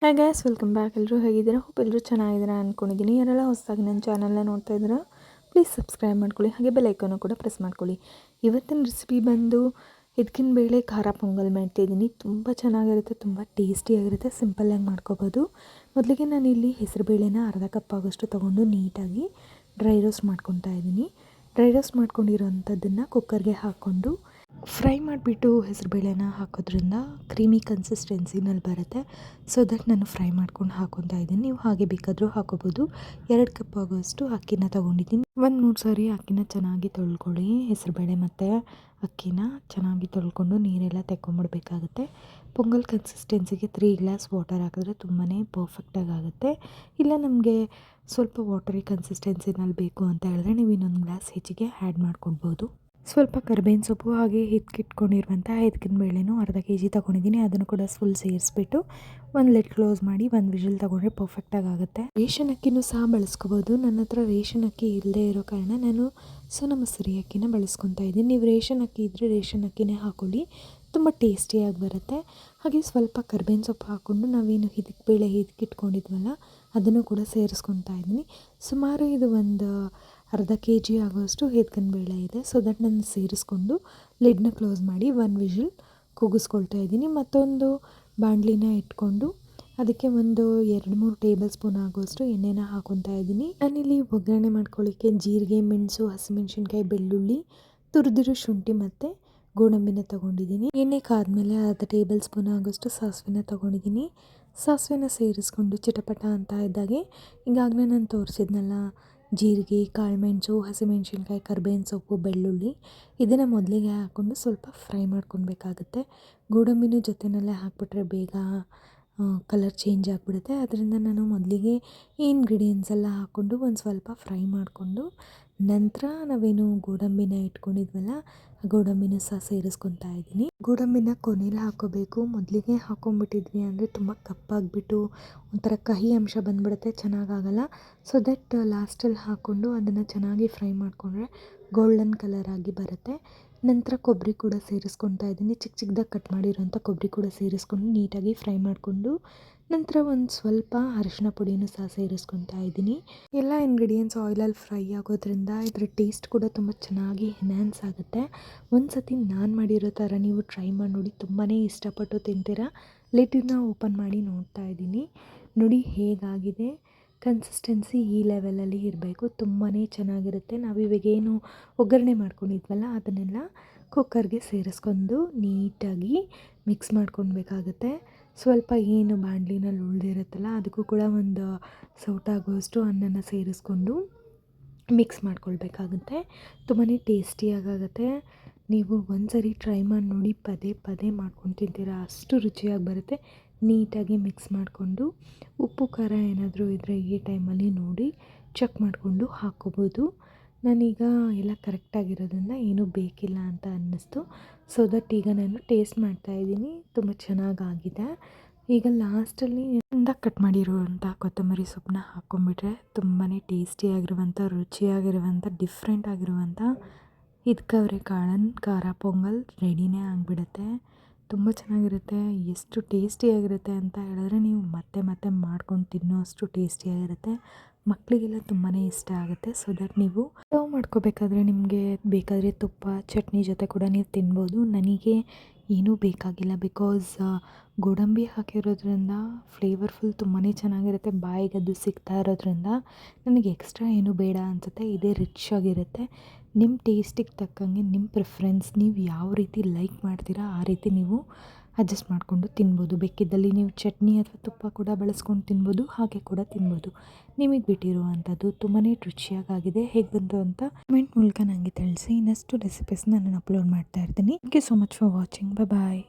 Hi guys, welcome back. ಎಲ್ಲರೂ ಹೇಗಿದ್ದೀರಾ? Hope ಎಲ್ಲರೂ ಚೆನ್ನಾಗಿದ್ದೀರಾ ಅಂದ್ಕೊಂಡಿದ್ದೀನಿ. ಯಾರೆಲ್ಲ ಹೊಸದಾಗಿ ನನ್ನ ಚಾನಲ್ನ ನೋಡ್ತಾ ಇದ್ದೀರಾ ಪ್ಲೀಸ್ ಸಬ್ಸ್ಕ್ರೈಬ್ ಮಾಡ್ಕೊಳ್ಳಿ, ಹಾಗೆ ಬೆಲ್ ಐಕಾನು ಕೂಡ ಪ್ರೆಸ್ ಮಾಡ್ಕೊಳ್ಳಿ. ಇವತ್ತಿನ ರೆಸಿಪಿ ಬಂದು ಹಿದ್ಕಿನ ಬೇಳೆ ಖಾರ ಪೊಂಗಲ್ ಮಾಡ್ತಾಯಿದ್ದೀನಿ. ತುಂಬ ಚೆನ್ನಾಗಿರುತ್ತೆ, ತುಂಬ ಟೇಸ್ಟಿಯಾಗಿರುತ್ತೆ, ಸಿಂಪಲ್ಲಾಗಿ ಮಾಡ್ಕೋಬೋದು. ಮೊದಲಿಗೆ ನಾನಿಲ್ಲಿ ಹೆಸರುಬೇಳೆನ ಅರ್ಧ ಕಪ್ ಆಗೋಷ್ಟು ತೊಗೊಂಡು ನೀಟಾಗಿ ಡ್ರೈ ರೋಸ್ಟ್ ಮಾಡ್ಕೊತಾ ಇದ್ದೀನಿ. ಡ್ರೈ ರೋಸ್ಟ್ ಮಾಡ್ಕೊಂಡಿರೋಂಥದ್ದನ್ನು ಕುಕ್ಕರ್ಗೆ ಹಾಕ್ಕೊಂಡು ಫ್ರೈ ಮಾಡಿಬಿಟ್ಟು ಹೆಸರುಬೇಳೆನ ಹಾಕೋದ್ರಿಂದ ಕ್ರೀಮಿ ಕನ್ಸಿಸ್ಟೆನ್ಸಿನಲ್ಲಿ ಬರುತ್ತೆ. ಸೊ ದಟ್ ನಾನು ಫ್ರೈ ಮಾಡ್ಕೊಂಡು ಹಾಕ್ಕೊತಾ ಇದ್ದೀನಿ. ನೀವು ಹಾಗೆ ಬೇಕಾದರೂ ಹಾಕೋಬೋದು. 2 ಕಪ್ ಆಗೋಷ್ಟು ಅಕ್ಕಿನ ತೊಗೊಂಡಿದ್ದೀನಿ. 1-3 ಸಾರಿ ಅಕ್ಕಿನ ಚೆನ್ನಾಗಿ ತೊಳ್ಕೊಳ್ಳಿ. ಹೆಸರುಬೇಳೆ ಮತ್ತು ಅಕ್ಕಿನ ಚೆನ್ನಾಗಿ ತೊಳ್ಕೊಂಡು ನೀರೆಲ್ಲ ತೆಕ್ಕೊಂಬಿಡ್ಬೇಕಾಗುತ್ತೆ. ಪೊಂಗಲ್ ಕನ್ಸಿಸ್ಟೆನ್ಸಿಗೆ 3 ಗ್ಲಾಸ್ ವಾಟರ್ ಹಾಕಿದ್ರೆ ತುಂಬಾ ಪರ್ಫೆಕ್ಟಾಗಿ ಆಗುತ್ತೆ. ಇಲ್ಲ ನಮಗೆ ಸ್ವಲ್ಪ ವಾಟರಿ ಕನ್ಸಿಸ್ಟೆನ್ಸಿನಲ್ಲಿ ಬೇಕು ಅಂತ ಹೇಳಿದ್ರೆ ನೀವು ಇನ್ನೊಂದು ಗ್ಲಾಸ್ ಹೆಚ್ಚಿಗೆ ಆ್ಯಡ್ ಮಾಡ್ಕೊಳ್ಬೋದು. ಸ್ವಲ್ಪ ಕರಿಬೇವಿನ ಸೊಪ್ಪು ಹಾಗೆ ಹಿದ್ಕಿಟ್ಕೊಂಡಿರುವಂಥ ಹಿದ್ಕಿನ ಬೇಳೆನೂ ಅರ್ಧ kg ತೊಗೊಂಡಿದ್ದೀನಿ. ಅದನ್ನು ಕೂಡ ಫುಲ್ ಸೇರಿಸ್ಬಿಟ್ಟು ಒಂದು ಲಿಡ್ ಕ್ಲೋಸ್ ಮಾಡಿ 1 ವಿಷಲ್ ತೊಗೊಂಡ್ರೆ ಪರ್ಫೆಕ್ಟಾಗಿ ಆಗುತ್ತೆ. ರೇಷನ್ ಅಕ್ಕಿನೂ ಸಹ ಬಳಸ್ಕೋಬೋದು. ನನ್ನ ಹತ್ರ ರೇಷನ್ ಅಕ್ಕಿ ಇಲ್ಲದೇ ಇರೋ ಕಾರಣ ನಾನು ಸೋನಾ ಮಸೂರಿ ಅಕ್ಕಿನ ಬಳಸ್ಕೊತಾ ಇದ್ದೀನಿ. ನೀವು ರೇಷನ್ ಅಕ್ಕಿ ಇದ್ದರೆ ರೇಷನ್ ಅಕ್ಕಿನೇ ಹಾಕ್ಕೊಳ್ಳಿ, ತುಂಬ ಟೇಸ್ಟಿಯಾಗಿ ಬರುತ್ತೆ. ಹಾಗೆ ಸ್ವಲ್ಪ ಕರಿಬೇವಿನ ಸೊಪ್ಪು ಹಾಕ್ಕೊಂಡು ನಾವೇನು ಬೇಳೆ ಹಿದ್ಕಿಟ್ಕೊಂಡಿದ್ವಲ್ಲ ಅದನ್ನು ಕೂಡ ಸೇರಿಸ್ಕೊತಾ ಇದ್ದೀನಿ. ಸುಮಾರು ಇದು ಒಂದು ಅರ್ಧ kg ಆಗೋಷ್ಟು ಹಿದ್ಕಿನ ಬೇಳೆ ಇದೆ. ಸೊ ದಟ್ ನಾನು ಸೇರಿಸ್ಕೊಂಡು ಲಿಡ್ನ ಕ್ಲೋಸ್ ಮಾಡಿ 1 ವಿಷಲ್ ಕೂಗಿಸ್ಕೊಳ್ತಾ ಇದ್ದೀನಿ. ಮತ್ತೊಂದು ಬಾಣಲಿನ ಇಟ್ಕೊಂಡು ಅದಕ್ಕೆ ಒಂದು 2-3 ಟೇಬಲ್ ಸ್ಪೂನ್ ಆಗೋಷ್ಟು ಎಣ್ಣೆನ ಹಾಕ್ಕೊತಾ ಇದ್ದೀನಿ. ನಾನಿಲ್ಲಿ ಒಗ್ಗರಣೆ ಮಾಡ್ಕೊಳ್ಳಿಕ್ಕೆ ಜೀರಿಗೆ, ಮೆಣಸು, ಹಸಿಮೆಣ್ಸಿನ್ಕಾಯಿ, ಬೆಳ್ಳುಳ್ಳಿ, ತುರಿದಿರೋ ಶುಂಠಿ ಮತ್ತು ಗೋಡಂಬಿನ ತೊಗೊಂಡಿದ್ದೀನಿ. ಎಣ್ಣೆ ಕಾದ್ಮೇಲೆ ಅರ್ಧ ಟೇಬಲ್ ಸ್ಪೂನ್ ಆಗೋಷ್ಟು ಸಾಸಿವೆನ ತೊಗೊಂಡಿದ್ದೀನಿ. ಸಾಸಿವೆನ ಸೇರಿಸ್ಕೊಂಡು ಚಿಟಪಟ ಅಂತ ಇದ್ದಾಗೆ ಈಗಾಗಲೇ ನಾನು ತೋರಿಸಿದ್ನಲ್ಲ ಜೀರಿಗೆ, ಕಾಳುಮೆಣಸು, ಹಸಿಮೆಣ್ಸಿನ್ಕಾಯಿ, ಕರಿಬೇವಿನ ಸೊಪ್ಪು, ಬೆಳ್ಳುಳ್ಳಿ ಇದನ್ನು ಮೊದಲಿಗೆ ಹಾಕ್ಕೊಂಡು ಸ್ವಲ್ಪ ಫ್ರೈ ಮಾಡ್ಕೊಳ್ಬೇಕಾಗುತ್ತೆ. ಗೋಡಂಬಿನ ಜೊತೆಯಲ್ಲೇ ಹಾಕ್ಬಿಟ್ರೆ ಬೇಗ ಕಲರ್ ಚೇಂಜ್ ಆಗಿಬಿಡುತ್ತೆ. ಅದರಿಂದ ನಾನು ಮೊದಲಿಗೆ ಈ ಇಂಗ್ರೀಡಿಯೆಂಟ್ಸ್ ಎಲ್ಲ ಹಾಕ್ಕೊಂಡು ಒಂದು ಸ್ವಲ್ಪ ಫ್ರೈ ಮಾಡಿಕೊಂಡು ನಂತರ ನಾವೇನು ಗೋಡಂಬಿನ ಇಟ್ಕೊಂಡಿದ್ವಲ್ಲ ಆ ಗೋಡಂಬಿನ ಸಹ ಸೇರಿಸ್ಕೊತಾ ಇದ್ದೀನಿ. ಗೋಡಂಬಿನ ಕೊನೆಯಲ್ಲಿ ಹಾಕ್ಕೋಬೇಕು. ಮೊದಲಿಗೆ ಹಾಕ್ಕೊಂಡ್ಬಿಟ್ಟಿದ್ವಿ ಅಂದರೆ ತುಂಬ ಕಪ್ಪಾಗಿಬಿಟ್ಟು ಒಂಥರ ಕಹಿ ಅಂಶ ಬಂದುಬಿಡುತ್ತೆ, ಚೆನ್ನಾಗಾಗಲ್ಲ. ಸೊ ದಟ್ ಲಾಸ್ಟಲ್ಲಿ ಹಾಕ್ಕೊಂಡು ಅದನ್ನು ಚೆನ್ನಾಗಿ ಫ್ರೈ ಮಾಡಿಕೊಂಡ್ರೆ ಗೋಲ್ಡನ್ ಕಲರ್ ಆಗಿ ಬರುತ್ತೆ. ನಂತರ ಕೊಬ್ಬರಿ ಕೂಡ ಸೇರಿಸ್ಕೊತಾ ಇದ್ದೀನಿ. ಚಿಕ್ಕ ಚಿಕ್ಕದಾಗಿ ಕಟ್ ಮಾಡಿರೋಂಥ ಕೊಬ್ಬರಿ ಕೂಡ ಸೇರಿಸ್ಕೊಂಡು ನೀಟಾಗಿ ಫ್ರೈ ಮಾಡಿಕೊಂಡು ನಂತರ ಒಂದು ಸ್ವಲ್ಪ ಅರಿಶಿನ ಪುಡಿನೂ ಸಹ ಸೇರಿಸ್ಕೊತಾ ಇದ್ದೀನಿ. ಎಲ್ಲ ಇಂಗ್ರೀಡಿಯೆಂಟ್ಸ್ ಆಯಿಲಲ್ಲಿ ಫ್ರೈ ಆಗೋದ್ರಿಂದ ಇದ್ರ ಟೇಸ್ಟ್ ಕೂಡ ತುಂಬ ಚೆನ್ನಾಗಿ ಎನ್ಹ್ಯಾನ್ಸ್ ಆಗುತ್ತೆ. ಒಂದು ಸತಿ ನಾನು ಮಾಡಿರೋ ಥರ ನೀವು ಟ್ರೈ ಮಾಡಿ ನೋಡಿ, ತುಂಬಾ ಇಷ್ಟಪಟ್ಟು ತಿಂತೀರಾ. ಲಿಡ್ನ ಓಪನ್ ಮಾಡಿ ನೋಡ್ತಾ ಇದ್ದೀನಿ, ನೋಡಿ ಹೇಗಾಗಿದೆ. ಕನ್ಸಿಸ್ಟೆನ್ಸಿ ಈ ಲೆವೆಲಲ್ಲಿ ಇರಬೇಕು, ತುಂಬಾ ಚೆನ್ನಾಗಿರುತ್ತೆ. ನಾವಿವಾಗೇನು ಒಗ್ಗರಣೆ ಮಾಡ್ಕೊಂಡಿದ್ವಲ್ಲ ಅದನ್ನೆಲ್ಲ ಕುಕ್ಕರ್ಗೆ ಸೇರಿಸ್ಕೊಂಡು ನೀಟಾಗಿ ಮಿಕ್ಸ್ ಮಾಡ್ಕೊಳ್ಬೇಕಾಗತ್ತೆ. ಸ್ವಲ್ಪ ಏನು ಬಾಣಲಿನಲ್ಲಿ ಉಳಿದಿರುತ್ತಲ್ಲ ಅದಕ್ಕೂ ಕೂಡ ಒಂದು ಸೌಟಾಗುವಷ್ಟು ಅನ್ನನ ಸೇರಿಸ್ಕೊಂಡು ಮಿಕ್ಸ್ ಮಾಡ್ಕೊಳ್ಬೇಕಾಗುತ್ತೆ. ತುಂಬಾ ಟೇಸ್ಟಿಯಾಗುತ್ತೆ. ನೀವು ಒಂದ್ಸರಿ ಟ್ರೈ ಮಾಡಿ ನೋಡಿ, ಪದೇ ಪದೇ ಮಾಡ್ಕೊಂಡು ತಿಂತೀರಾ, ಅಷ್ಟು ರುಚಿಯಾಗಿ ಬರುತ್ತೆ. ನೀಟಾಗಿ ಮಿಕ್ಸ್ ಮಾಡಿಕೊಂಡು ಉಪ್ಪು ಖಾರ ಏನಾದರೂ ಇದ್ದರೆ ಈ ಟೈಮಲ್ಲಿ ನೋಡಿ ಚೆಕ್ ಮಾಡಿಕೊಂಡು ಹಾಕ್ಕೋಬೋದು. ನಾನೀಗ ಎಲ್ಲ ಕರೆಕ್ಟಾಗಿರೋದ್ರಿಂದ ಏನೂ ಬೇಕಿಲ್ಲ ಅಂತ ಅನ್ನಿಸ್ತು. ಸೊ ದಟ್ ಈಗ ನಾನು ಟೇಸ್ಟ್ ಮಾಡ್ತಾಯಿದ್ದೀನಿ, ತುಂಬ ಚೆನ್ನಾಗಾಗಿದೆ. ಈಗ ಲಾಸ್ಟಲ್ಲಿ ಸಣ್ಣದಾಗಿ ಕಟ್ ಮಾಡಿರುವಂಥ ಕೊತ್ತಂಬರಿ ಸೊಪ್ಪನ್ನ ಹಾಕ್ಕೊಂಬಿಟ್ರೆ ತುಂಬಾ ಟೇಸ್ಟಿಯಾಗಿರುವಂಥ, ರುಚಿಯಾಗಿರುವಂಥ, ಡಿಫ್ರೆಂಟ್ ಆಗಿರುವಂಥ ಹಿದ್ಕವ್ರೆ ಕಾಳನ್ ಖಾರ ಪೊಂಗಲ್ ರೆಡಿನೇ ಆಗಿಬಿಡುತ್ತೆ. ತುಂಬ ಚೆನ್ನಾಗಿರುತ್ತೆ. ಎಷ್ಟು ಟೇಸ್ಟಿಯಾಗಿರುತ್ತೆ ಅಂತ ಹೇಳಿದ್ರೆ ನೀವು ಮತ್ತೆ ಮತ್ತೆ ಮಾಡ್ಕೊಂಡು ತಿನ್ನೋ ಅಷ್ಟು ಟೇಸ್ಟಿಯಾಗಿರುತ್ತೆ. ಮಕ್ಕಳಿಗೆಲ್ಲ ತುಂಬಾ ಇಷ್ಟ ಆಗುತ್ತೆ. ಸೊ ದಟ್ ನೀವು ಸರ್ವ್ ಮಾಡ್ಕೋಬೇಕಾದ್ರೆ ನಿಮಗೆ ಬೇಕಾದರೆ ತುಪ್ಪ, ಚಟ್ನಿ ಜೊತೆ ಕೂಡ ನೀವು ತಿನ್ಬೋದು. ನನಗೆ ಏನೂ ಬೇಕಾಗಿಲ್ಲ, ಬಿಕಾಸ್ ಗೋಡಂಬಿ ಹಾಕಿರೋದ್ರಿಂದ ಫ್ಲೇವರ್ಫುಲ್ ತುಂಬಾ ಚೆನ್ನಾಗಿರುತ್ತೆ. ಬಾಯಿಗೆ ಅದು ಸಿಗ್ತಾ ಇರೋದ್ರಿಂದ ನನಗೆ ಎಕ್ಸ್ಟ್ರಾ ಏನೂ ಬೇಡ ಅನಿಸುತ್ತೆ. ಇದೇ ರಿಚ್ ಆಗಿರುತ್ತೆ. ನಿಮ್ಮ ಟೇಸ್ಟಿಗೆ ತಕ್ಕಂಗೆ ನಿಮ್ಮ ಪ್ರಿಫ್ರೆನ್ಸ್, ನೀವು ಯಾವ ರೀತಿ ಲೈಕ್ ಮಾಡ್ತೀರಾ ಆ ರೀತಿ ನೀವು ಅಡ್ಜಸ್ಟ್ ಮಾಡಿಕೊಂಡು ತಿನ್ಬೋದು. ಬೇಕಿದ್ದಲ್ಲಿ ನೀವು ಚಟ್ನಿ ಅಥವಾ ತುಪ್ಪ ಕೂಡ ಬಳಸ್ಕೊಂಡು ತಿನ್ಬೋದು, ಹಾಗೆ ಕೂಡ ತಿನ್ಬೋದು. ನಿಮಗೆ ಬಿಟ್ಟಿರುವಂಥದ್ದು. ತುಂಬಾ ರುಚಿಯಾಗಿದೆ. ಹೇಗೆ ಬಂತು ಅಂತ ಕಮೆಂಟ್ ಮೂಲಕ ನನಗೆ ತಿಳಿಸಿ. ಇನ್ನಷ್ಟು ರೆಸಿಪೀಸ್ನ ನಾನು ಅಪ್ಲೋಡ್ ಮಾಡ್ತಾ ಇರ್ತೀನಿ. Thank you so much for watching. Bye.